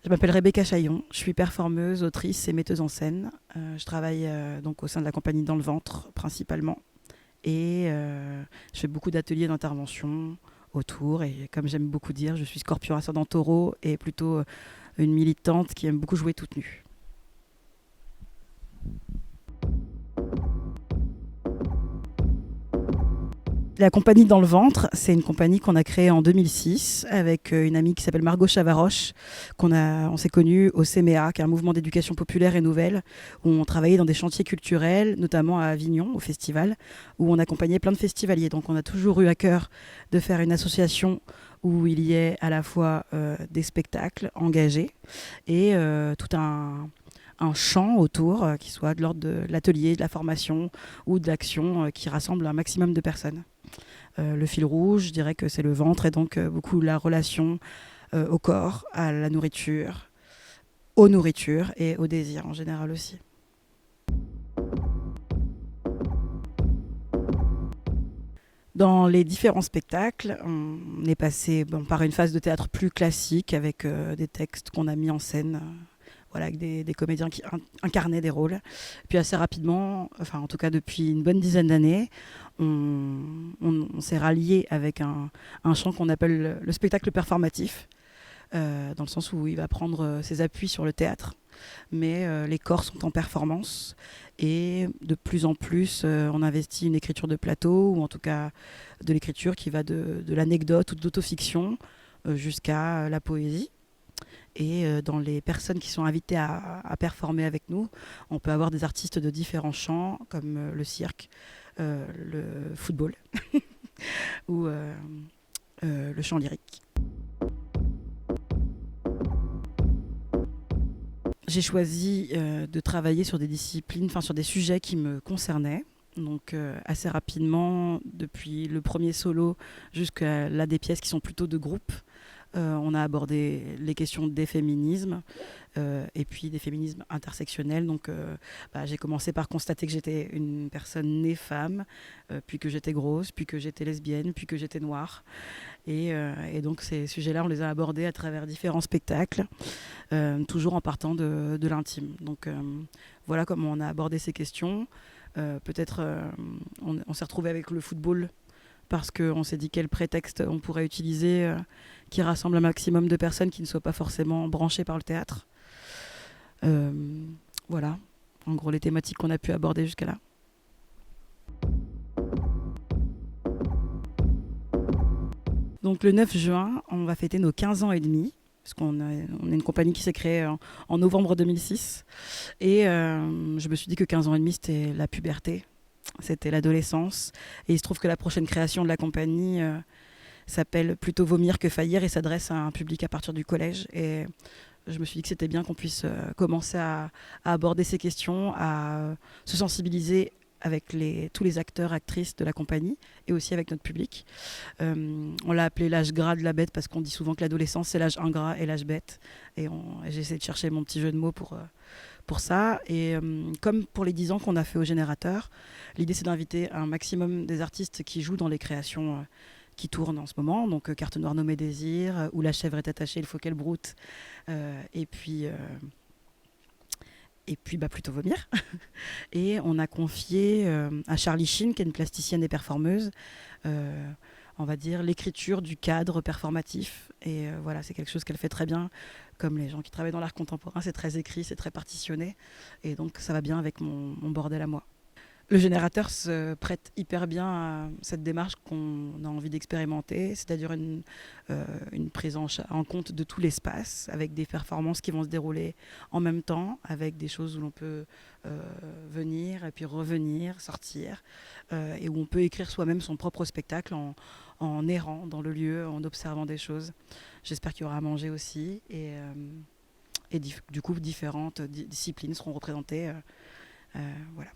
Je m'appelle Rebecca Chaillon, je suis performeuse, autrice et metteuse en scène. Je travaille donc au sein de la compagnie Dans le Ventre principalement et je fais beaucoup d'ateliers d'intervention autour et comme j'aime beaucoup dire, je suis scorpion ascendant taureau et plutôt une militante qui aime beaucoup jouer toute nue. La compagnie Dans le Ventre, c'est une compagnie qu'on a créée en 2006 avec une amie qui s'appelle Margot Chavaroche, on s'est connus au CMEA, qui est un mouvement d'éducation populaire et nouvelle, où on travaillait dans des chantiers culturels, notamment à Avignon, au festival, où on accompagnait plein de festivaliers. Donc on a toujours eu à cœur de faire une association où il y ait à la fois des spectacles engagés et tout un champ autour, qui soit de l'ordre de l'atelier, de la formation ou de l'action qui rassemble un maximum de personnes. Le fil rouge, je dirais que c'est le ventre et donc beaucoup la relation au corps, à la nourriture, aux nourritures et au désir en général aussi. Dans les différents spectacles, on est passé par une phase de théâtre plus classique avec des textes qu'on a mis en scène, voilà, avec des comédiens qui incarnaient des rôles. Puis assez rapidement, enfin en tout cas depuis une bonne dizaine d'années, on s'est rallié avec un champ qu'on appelle le spectacle performatif, dans le sens où il va prendre ses appuis sur le théâtre, mais les corps sont en performance et de plus en plus on investit une écriture de plateau, ou en tout cas de l'écriture qui va de l'anecdote ou de l'autofiction jusqu'à la poésie. Et dans les personnes qui sont invitées à performer avec nous, on peut avoir des artistes de différents champs, comme le cirque, le football ou le chant lyrique. J'ai choisi de travailler sur des disciplines, enfin sur des sujets qui me concernaient. Donc assez rapidement, depuis le premier solo jusqu'à là des pièces qui sont plutôt de groupe, on a abordé les questions des féminismes et puis des féminismes intersectionnels. Donc j'ai commencé par constater que j'étais une personne née femme, puis que j'étais grosse, puis que j'étais lesbienne, puis que j'étais noire. Et donc ces sujets-là, on les a abordés à travers différents spectacles, toujours en partant de l'intime. Donc voilà comment on a abordé ces questions. Peut-être on s'est retrouvé avec le football parce qu'on s'est dit quel prétexte on pourrait utiliser qui rassemble un maximum de personnes qui ne soient pas forcément branchées par le théâtre. Voilà, en gros les thématiques qu'on a pu aborder jusqu'à là. Donc le 9 juin, on va fêter nos 15 ans et demi, parce qu'on est une compagnie qui s'est créée en novembre 2006. Et je me suis dit que 15 ans et demi, c'était la puberté, c'était l'adolescence. Et il se trouve que la prochaine création de la compagnie s'appelle Plutôt vomir que faillir et s'adresse à un public à partir du collège. Et je me suis dit que c'était bien qu'on puisse commencer à aborder ces questions, à se sensibiliser avec tous les acteurs, actrices de la compagnie et aussi avec notre public. On l'a appelé l'âge gras de la bête parce qu'on dit souvent que l'adolescence c'est l'âge ingrat et l'âge bête. Et j'ai essayé de chercher mon petit jeu de mots pour ça. Et comme pour les 10 ans qu'on a fait au Générateur, l'idée c'est d'inviter un maximum des artistes qui jouent dans les créations qui tournent en ce moment. Donc Carte Noire nommée Désir, Où la chèvre est attachée, il faut qu'elle broute. Et puis Plutôt vomir. Et on a confié à Charlie Sheen, qui est une plasticienne et performeuse, on va dire l'écriture du cadre performatif. Et voilà, c'est quelque chose qu'elle fait très bien. Comme les gens qui travaillent dans l'art contemporain, c'est très écrit, c'est très partitionné. Et donc ça va bien avec mon bordel à moi. Le Générateur se prête hyper bien à cette démarche qu'on a envie d'expérimenter, c'est-à-dire une prise en compte de tout l'espace, avec des performances qui vont se dérouler en même temps, avec des choses où l'on peut venir et puis revenir, sortir, et où on peut écrire soi-même son propre spectacle en errant dans le lieu, en observant des choses. J'espère qu'il y aura à manger aussi, et du coup différentes disciplines seront représentées. Voilà.